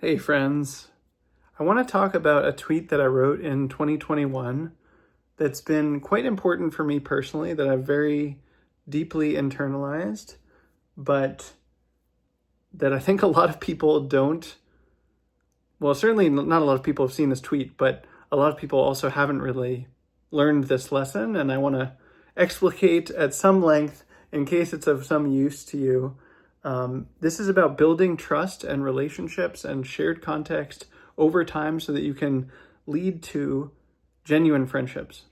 Hey friends, I want to talk about a tweet that I wrote in 2021 that's been quite important for me personally, that I've very deeply internalized, but that I think a lot of people don't. Well, certainly not a lot of people have seen this tweet, but a lot of people also haven't really learned this lesson, and I want to explicate at some length in case it's of some use to you. This is about building trust and relationships and shared context over time so that you can lead to genuine friendships.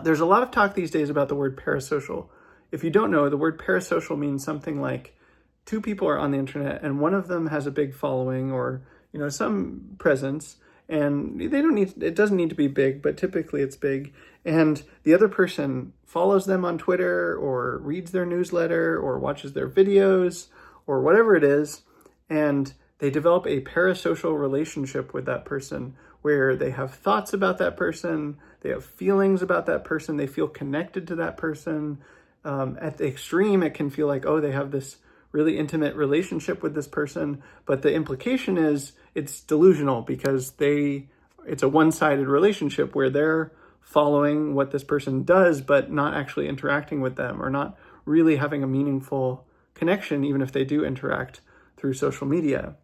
There's a lot of talk these days about the word parasocial. If you don't know, the word parasocial means something like two people are on the internet and one of them has a big following or some presence, and it doesn't need to be big, but typically it's big, and the other person follows them on Twitter or reads their newsletter or watches their videos or whatever it is, and they develop a parasocial relationship with that person where they have thoughts about that person, they have feelings about that person, they feel connected to that person. At the extreme, it can feel like, oh, they have this really intimate relationship with this person, but the implication is it's delusional because it's a one-sided relationship where they're following what this person does, but not actually interacting with them or not really having a meaningful connection, even if they do interact through social media.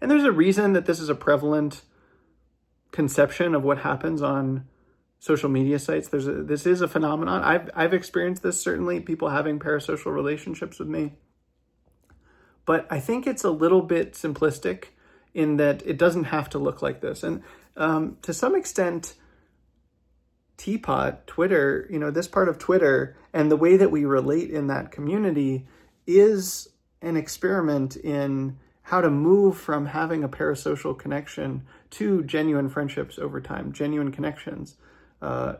And there's a reason that this is a prevalent conception of what happens on social media sites. This is a phenomenon. I've experienced this, certainly, people having parasocial relationships with me. But I think it's a little bit simplistic in that it doesn't have to look like this. And to some extent, Teapot, Twitter, this part of Twitter and the way that we relate in that community is an experiment in how to move from having a parasocial connection to genuine friendships over time, genuine connections,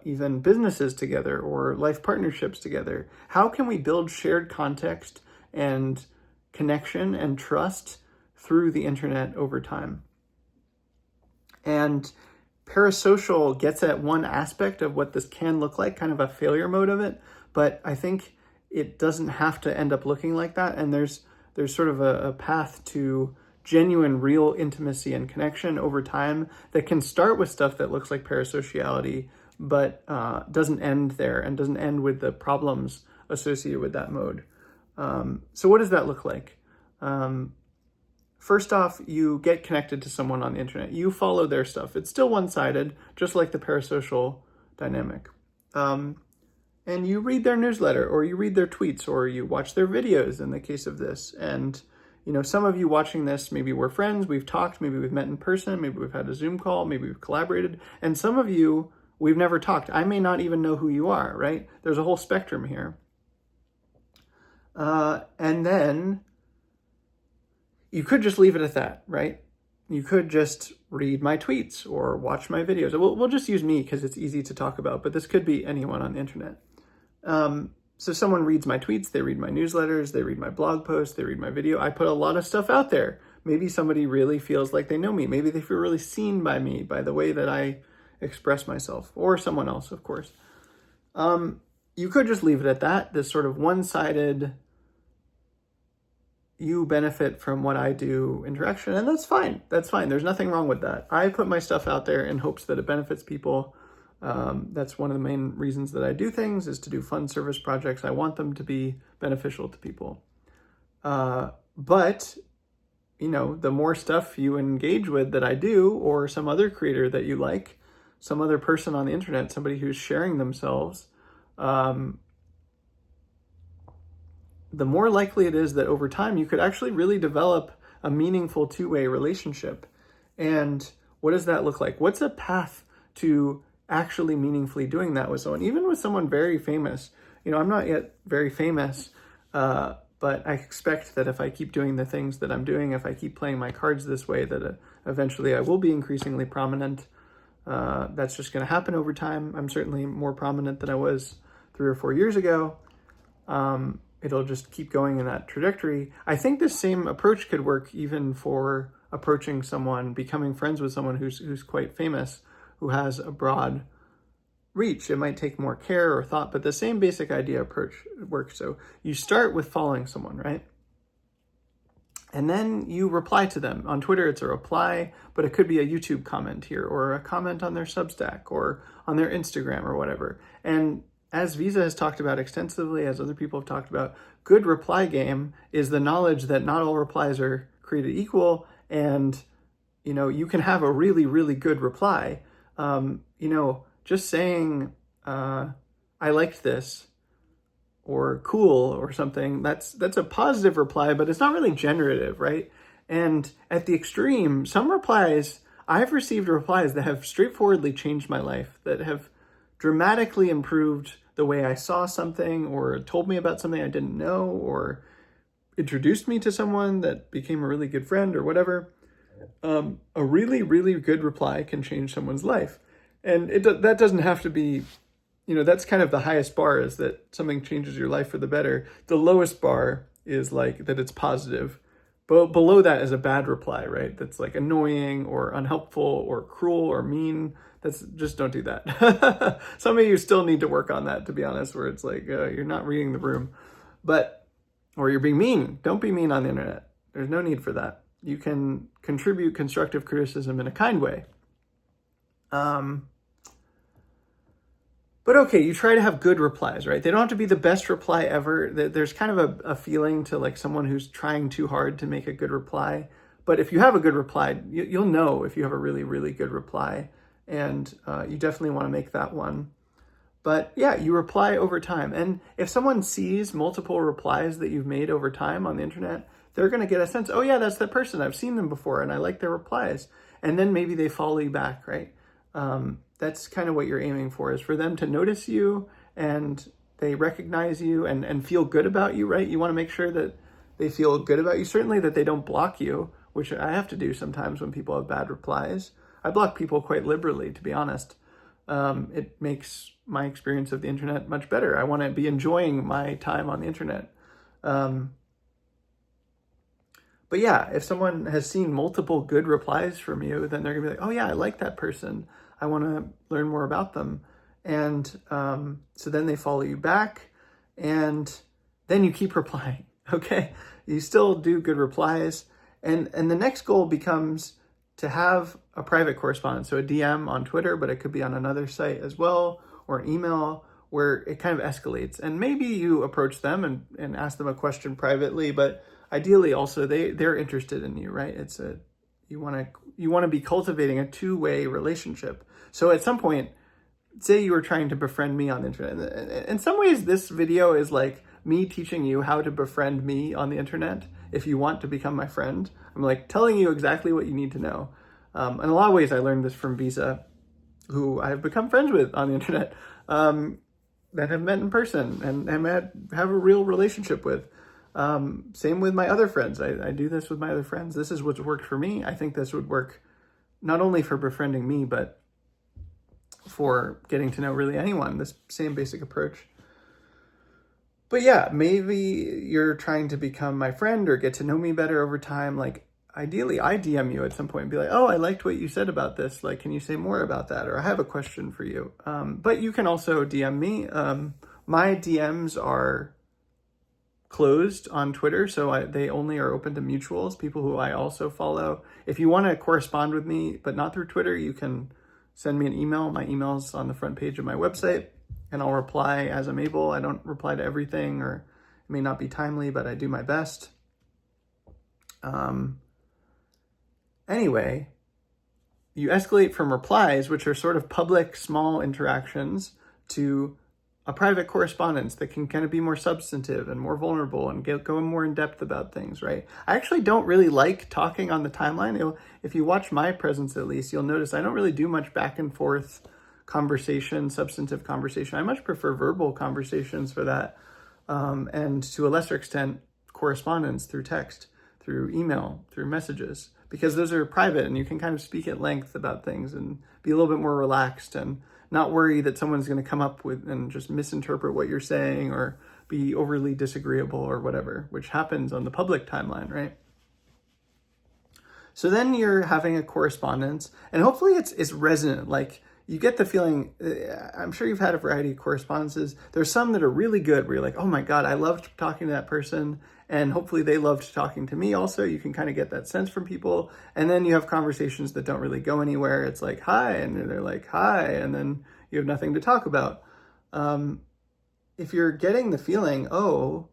even businesses together or life partnerships together. How can we build shared context and connection and trust through the internet over time? And parasocial gets at one aspect of what this can look like, kind of a failure mode of it, but I think it doesn't have to end up looking like that. And there's sort of a path to genuine, real intimacy and connection over time that can start with stuff that looks like parasociality, but doesn't end there and doesn't end with the problems associated with that mode. So what does that look like? First off, you get connected to someone on the internet. You follow their stuff. It's still one-sided, just like the parasocial dynamic. And you read their newsletter, or you read their tweets, or you watch their videos in the case of this. And, some of you watching this, maybe we're friends, we've talked, maybe we've met in person, maybe we've had a Zoom call, maybe we've collaborated. And some of you, we've never talked. I may not even know who you are, right? There's a whole spectrum here. And then you could just leave it at that, right? You could just read my tweets or watch my videos. We'll just use me because it's easy to talk about, but this could be anyone on the internet. So someone reads my tweets, they read my newsletters, they read my blog posts, they read my video. I put a lot of stuff out there. Maybe somebody really feels like they know me. Maybe they feel really seen by me, by the way that I express myself, or someone else, of course. You could just leave it at that, this sort of one-sided, you benefit from what I do interaction, and that's fine. That's fine. There's nothing wrong with that. I put my stuff out there in hopes that it benefits people. That's one of the main reasons that I do things, is to do fun service projects. I want them to be beneficial to people. But, the more stuff you engage with that I do, or some other creator that you like, some other person on the internet, somebody who's sharing themselves, the more likely it is that over time you could actually really develop a meaningful two-way relationship. And what does that look like? What's a path to actually meaningfully doing that with someone, even with someone very famous? I'm not yet very famous, but I expect that if I keep doing the things that I'm doing, if I keep playing my cards this way, that eventually I will be increasingly prominent. That's just going to happen over time. I'm certainly more prominent than I was 3 or 4 years ago. It'll just keep going in that trajectory. I think the same approach could work even for approaching someone, becoming friends with someone who's quite famous, who has a broad reach. It might take more care or thought, but the same basic idea approach works. So you start with following someone, right? And then you reply to them. On Twitter, it's a reply, but it could be a YouTube comment here or a comment on their Substack or on their Instagram or whatever. And as Visa has talked about extensively, as other people have talked about, good reply game is the knowledge that not all replies are created equal. And, you can have a really, really good reply. Just saying, I liked this, or cool or something, that's a positive reply, but it's not really generative, right? And at the extreme, some replies, I've received replies that have straightforwardly changed my life, that have dramatically improved the way I saw something, or told me about something I didn't know, or introduced me to someone that became a really good friend or whatever. A really, really good reply can change someone's life. And that doesn't have to be, that's kind of the highest bar, is that something changes your life for the better. The lowest bar is like that it's positive. But below that is a bad reply, right? That's like annoying or unhelpful or cruel or mean. Just don't do that. Some of you still need to work on that, to be honest, where it's like you're not reading the room, or you're being mean. Don't be mean on the internet. There's no need for that. You can contribute constructive criticism in a kind way. But okay, you try to have good replies, right? They don't have to be the best reply ever. There's kind of a feeling to like someone who's trying too hard to make a good reply. But if you have a good reply, you'll know if you have a really, really good reply. And you definitely want to make that one. But yeah, you reply over time. And if someone sees multiple replies that you've made over time on the internet, they're going to get a sense, oh yeah, that's that person. I've seen them before and I like their replies. And then maybe they follow you back, right? That's kind of what you're aiming for, is for them to notice you and they recognize you and feel good about you, right? You want to make sure that they feel good about you. Certainly that they don't block you, which I have to do sometimes when people have bad replies. I block people quite liberally, to be honest. It makes my experience of the internet much better. I want to be enjoying my time on the internet. But yeah, if someone has seen multiple good replies from you, then they're going to be like, oh yeah, I like that person. I want to learn more about them. And so then they follow you back, and then you keep replying, okay? You still do good replies. And the next goal becomes to have a private correspondence, so a DM on Twitter, but it could be on another site as well, or an email, where it kind of escalates. And maybe you approach them and ask them a question privately, but ideally also they're interested in you, right? You want to be cultivating a two-way relationship. So at some point, say you were trying to befriend me on the internet. In some ways, this video is like me teaching you how to befriend me on the internet. If you want to become my friend, I'm like telling you exactly what you need to know. In a lot of ways, I learned this from Visa, who I've become friends with on the internet, that have met in person and have a real relationship with. Same with my other friends. I do this with my other friends. This is what's worked for me. I think this would work not only for befriending me, but for getting to know really anyone, this same basic approach. But yeah, maybe you're trying to become my friend or get to know me better over time. Like, ideally, I DM you at some point and be like, oh, I liked what you said about this. Like, can you say more about that? Or I have a question for you. But you can also DM me. My DMs are closed on Twitter, so they only are open to mutuals, people who I also follow. If you want to correspond with me, but not through Twitter, you can send me an email. My email's on the front page of my website, and I'll reply as I'm able. I don't reply to everything, or it may not be timely, but I do my best. Anyway, you escalate from replies, which are sort of public, small interactions, to a private correspondence that can kind of be more substantive and more vulnerable and go more in depth about things, right? I actually don't really like talking on the timeline. If you watch my presence, at least, you'll notice I don't really do much back and forth conversation, substantive conversation. I much prefer verbal conversations for that. And to a lesser extent, correspondence through text, through email, through messages, because those are private and you can kind of speak at length about things and be a little bit more relaxed and not worry that someone's going to come up with and just misinterpret what you're saying or be overly disagreeable or whatever, which happens on the public timeline, right? So then you're having a correspondence, and hopefully it's resonant. Like, you get the feeling, I'm sure you've had a variety of correspondences. There's some that are really good where you're like, oh my God, I loved talking to that person. And hopefully they loved talking to me also. You can kind of get that sense from people. And then you have conversations that don't really go anywhere. It's like, hi, and they're like, hi, and then you have nothing to talk about. If you're getting the feeling, oh,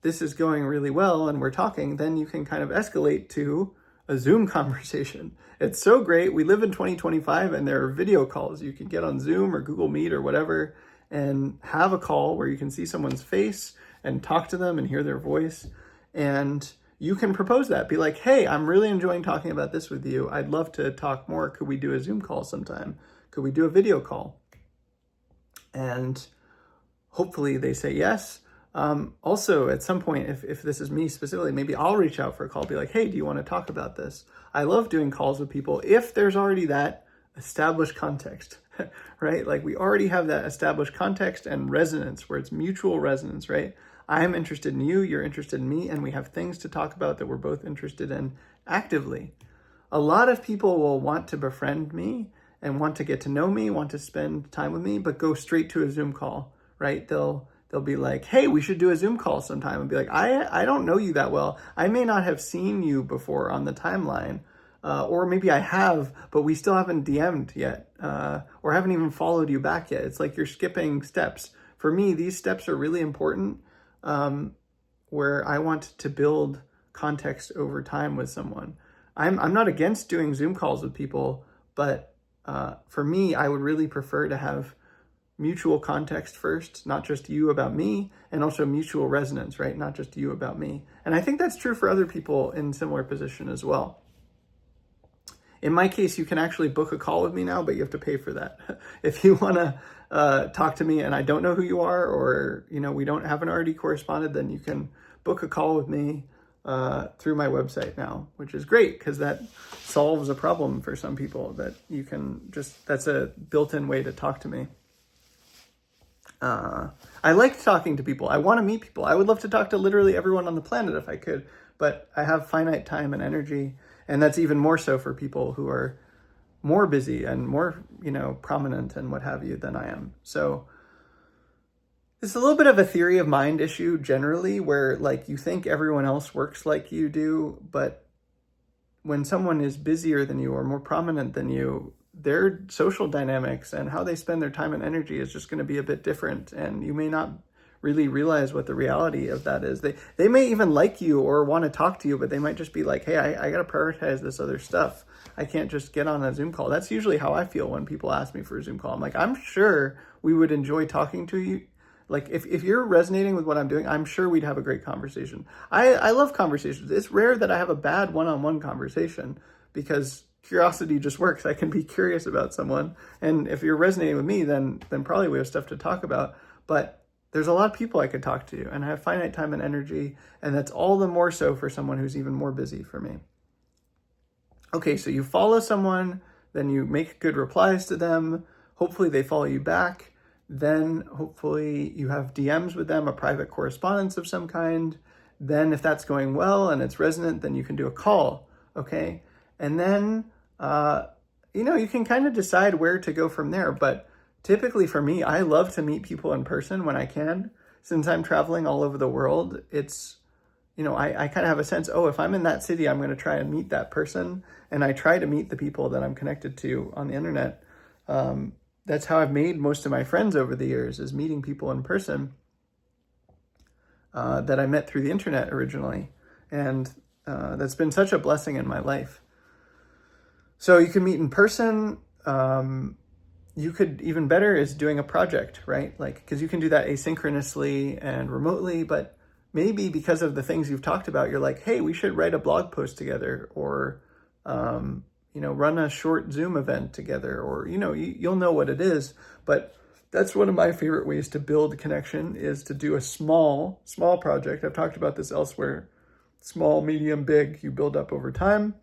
this is going really well and we're talking, then you can kind of escalate to a Zoom conversation. It's so great. We live in 2025 and there are video calls. You can get on Zoom or Google Meet or whatever and have a call where you can see someone's face and talk to them and hear their voice. And you can propose that. Be like, hey, I'm really enjoying talking about this with you. I'd love to talk more. Could we do a Zoom call sometime? Could we do a video call? And hopefully they say yes. Also, at some point, if this is me specifically, maybe I'll reach out for a call, be like, hey, do you want to talk about this? I love doing calls with people if there's already that established context, right? Like we already have that established context and resonance where it's mutual resonance, right? I'm interested in you, you're interested in me, and we have things to talk about that we're both interested in actively. A lot of people will want to befriend me and want to get to know me, want to spend time with me, but go straight to a Zoom call, right? They'll be like, hey, we should do a Zoom call sometime, and be like, I don't know you that well. I may not have seen you before on the timeline, or maybe I have, but we still haven't DM'd yet, or haven't even followed you back yet. It's like you're skipping steps. For me, these steps are really important, where I want to build context over time with someone. I'm not against doing Zoom calls with people, but for me, I would really prefer to have mutual context first, not just you about me, and also mutual resonance, right? Not just you about me. And I think that's true for other people in similar position as well. In my case, you can actually book a call with me now, but you have to pay for that. If you want to talk to me and I don't know who you are, or we haven't already corresponded, then you can book a call with me through my website now, which is great because that solves a problem for some people that you can that's a built-in way to talk to me. I like talking to people. I want to meet people. I would love to talk to literally everyone on the planet if I could, but I have finite time and energy. And that's even more so for people who are more busy and more, prominent and what have you than I am. So it's a little bit of a theory of mind issue generally, where like you think everyone else works like you do, but when someone is busier than you or more prominent than you, their social dynamics and how they spend their time and energy is just going to be a bit different. And you may not really realize what the reality of that is. They may even like you or want to talk to you, but they might just be like, hey, I got to prioritize this other stuff. I can't just get on a Zoom call. That's usually how I feel when people ask me for a Zoom call. I'm like, I'm sure we would enjoy talking to you. Like if you're resonating with what I'm doing, I'm sure we'd have a great conversation. I love conversations. It's rare that I have a bad one-on-one conversation because curiosity just works. I can be curious about someone. And if you're resonating with me, then probably we have stuff to talk about. But there's a lot of people I could talk to, and I have finite time and energy, and that's all the more so for someone who's even more busy for me. Okay, so you follow someone, then you make good replies to them. Hopefully they follow you back. Then hopefully you have DMs with them, a private correspondence of some kind. Then if that's going well and it's resonant, then you can do a call, okay? And then, you can kind of decide where to go from there. But typically for me, I love to meet people in person when I can. Since I'm traveling all over the world, it's, I kind of have a sense, if I'm in that city, I'm going to try and meet that person. And I try to meet the people that I'm connected to on the internet. That's how I've made most of my friends over the years, is meeting people in person that I met through the internet originally. And that's been such a blessing in my life. So you can meet in person. You could, even better is doing a project, right? Like, because you can do that asynchronously and remotely, but maybe because of the things you've talked about, you're like, hey, we should write a blog post together, or, run a short Zoom event together, or, you'll know what it is. But that's one of my favorite ways to build connection, is to do a small project. I've talked about this elsewhere. Small, medium, big, you build up over time,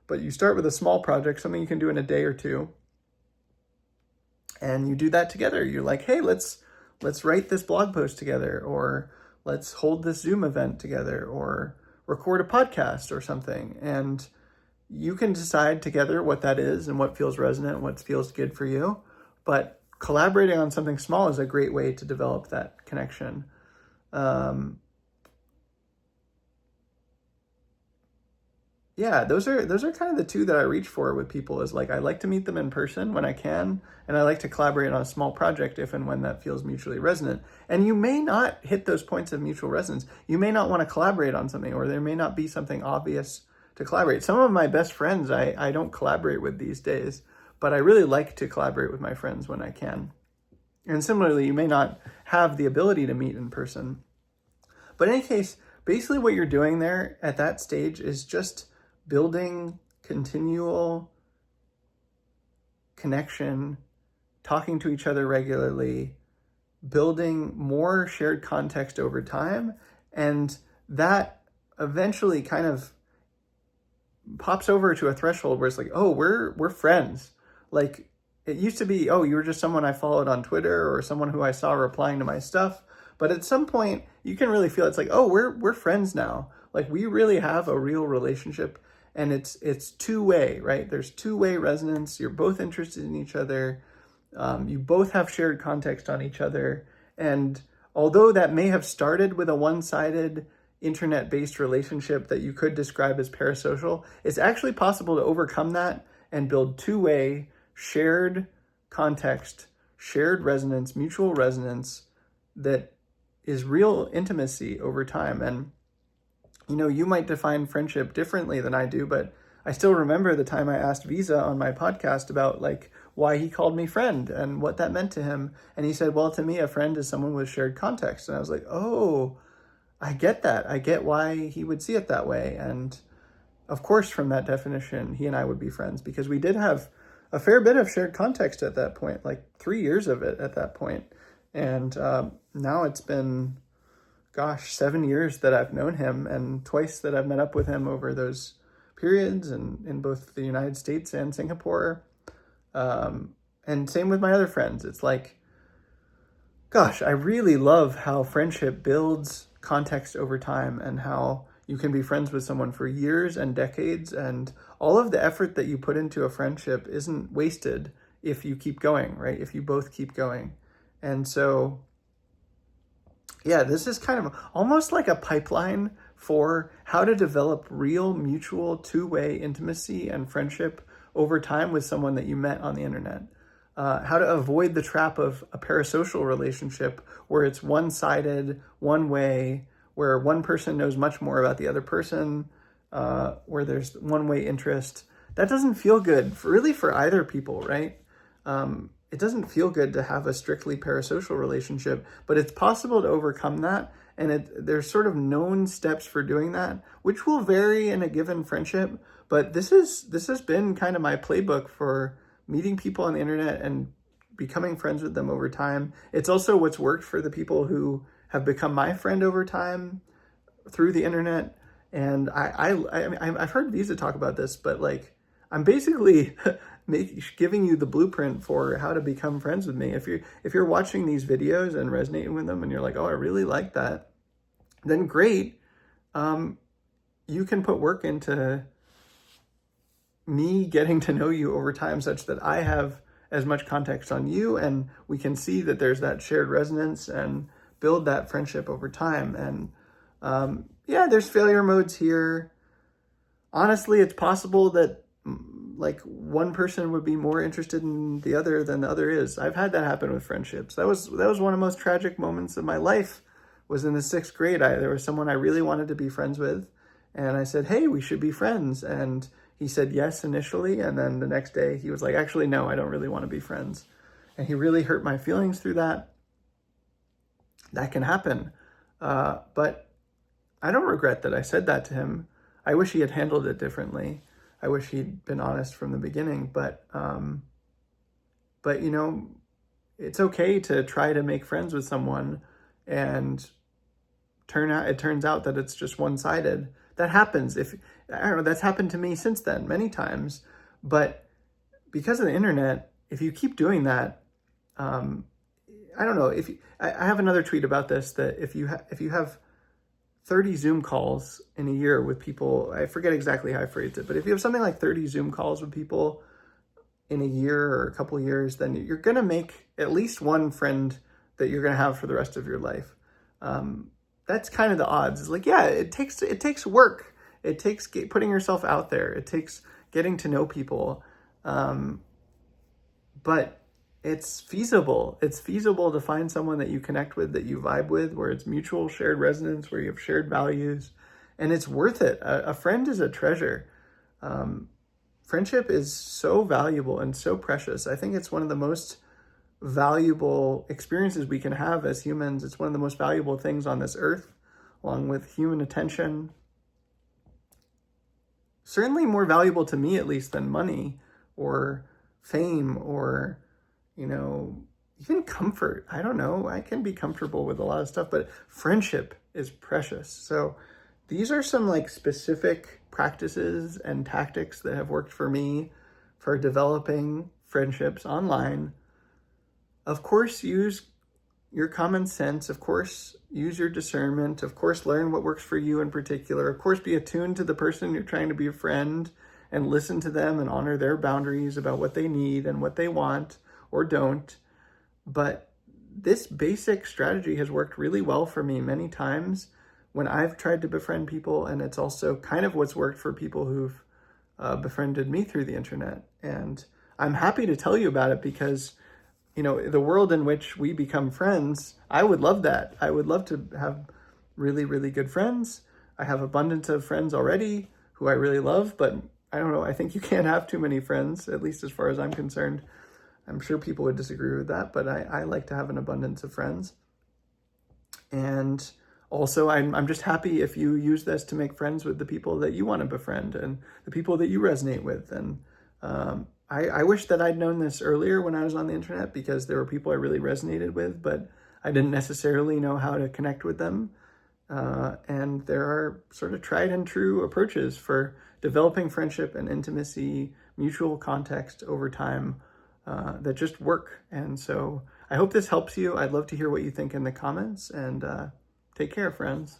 but you start with a small project, something you can do in a day or two. And you do that together. You're like, hey, let's write this blog post together, or let's hold this Zoom event together, or record a podcast or something. And you can decide together what that is and what feels resonant, what feels good for you. but collaborating on something small is a great way to develop that connection. Yeah, those are kind of the two that I reach for with people, is like I like to meet them in person when I can, and I like to collaborate on a small project if and when that feels mutually resonant. And you may not hit those points of mutual resonance. You may not want to collaborate on something, or there may not be something obvious to collaborate. Some of my best friends I don't collaborate with these days, but I really like to collaborate with my friends when I can. And similarly, you may not have the ability to meet in person. But in any case, basically what you're doing there at that stage is just building continual connection, talking to each other regularly, building more shared context over time, and that eventually kind of pops over to a threshold where it's like, oh, we're friends. Like, it used to be, oh, you were just someone I followed on Twitter or someone who I saw replying to my stuff. But at some point, you can really feel it's like, oh, we're friends now. Like, we really have a real relationship, and it's two-way, right? There's two-way resonance. You're both interested in each other. You both have shared context on each other. And although that may have started with a one-sided internet-based relationship that you could describe as parasocial, it's actually possible to overcome that and build two-way shared context, shared resonance, mutual resonance that is real intimacy over time. And, you know, you might define friendship differently than I do, but I still remember the time I asked Visa on my podcast about like why he called me friend and what that meant to him. And he said, well, to me, a friend is someone with shared context. And I was like, oh, I get that. I get why he would see it that way. And of course, from that definition, he and I would be friends because we did have a fair bit of shared context at that point, like 3 years of it at that point. And now it's been, 7 years that I've known him, and twice that I've met up with him over those periods, and in both the United States and Singapore. And same with my other friends. It's like, I really love how friendship builds context over time, and how you can be friends with someone for years and decades, and all of the effort that you put into a friendship isn't wasted if you keep going, right? If you both keep going. And so, yeah, this is kind of almost like a pipeline for how to develop real mutual two-way intimacy and friendship over time with someone that you met on the internet. How to avoid the trap of a parasocial relationship where it's one-sided, one way, where one person knows much more about the other person, where there's one-way interest. That doesn't feel good for either people, right? It doesn't feel good to have a strictly parasocial relationship, but it's possible to overcome that. And there's sort of known steps for doing that, which will vary in a given friendship. But this has been kind of my playbook for meeting people on the internet and becoming friends with them over time. It's also what's worked for the people who have become my friend over time through the internet. And I've heard Visa talk about this, but like, I'm basically giving you the blueprint for how to become friends with me. If you're watching these videos and resonating with them, and you're like, oh, I really like that, then great. You can put work into me getting to know you over time, such that I have as much context on you, and we can see that there's that shared resonance and build that friendship over time. And there's failure modes here. Honestly, it's possible that like one person would be more interested in the other than the other is. I've had that happen with friendships. That was one of the most tragic moments of my life, was in the 6th grade. There was someone I really wanted to be friends with, and I said, hey, we should be friends. And he said yes initially, and then the next day he was like, actually, no, I don't really want to be friends. And he really hurt my feelings through that. That can happen. But I don't regret that I said that to him. I wish he had handled it differently. I wish he'd been honest from the beginning, but you know, it's okay to try to make friends with someone and it turns out that it's just one-sided. That happens. That's happened to me since then many times, but because of the internet, if you keep doing that, I don't know, I have another tweet about this, that if you have 30 Zoom calls in a year with people, I forget exactly how I phrased it, but if you have something like 30 Zoom calls with people in a year or a couple years, then you're going to make at least one friend that you're going to have for the rest of your life. That's kind of the odds. It's like, yeah, it takes work. It takes putting yourself out there. It takes getting to know people. But it's feasible. It's feasible to find someone that you connect with, that you vibe with, where it's mutual shared resonance, where you have shared values, and it's worth it. A friend is a treasure. Friendship is so valuable and so precious. I think it's one of the most valuable experiences we can have as humans. It's one of the most valuable things on this earth, along with human attention. Certainly more valuable to me, at least, than money or fame or, even comfort. I don't know. I can be comfortable with a lot of stuff, but friendship is precious. So these are some specific practices and tactics that have worked for me for developing friendships online. Of course, use your common sense. Of course, use your discernment. Of course, learn what works for you in particular. Of course, be attuned to the person you're trying to be a friend and listen to them and honor their boundaries about what they need and what they want or don't. But this basic strategy has worked really well for me many times when I've tried to befriend people, and it's also kind of what's worked for people who've befriended me through the internet. And I'm happy to tell you about it because, the world in which we become friends, I would love that. I would love to have really, really good friends. I have abundance of friends already who I really love, but I don't know. I think you can't have too many friends, at least as far as I'm concerned. I'm sure people would disagree with that, but I like to have an abundance of friends. And also, I'm just happy if you use this to make friends with the people that you want to befriend and the people that you resonate with. And I wish that I'd known this earlier when I was on the internet, because there were people I really resonated with, but I didn't necessarily know how to connect with them. And there are sort of tried and true approaches for developing friendship and intimacy, mutual context over time that just work. And so I hope this helps you. I'd love to hear what you think in the comments, and take care, friends.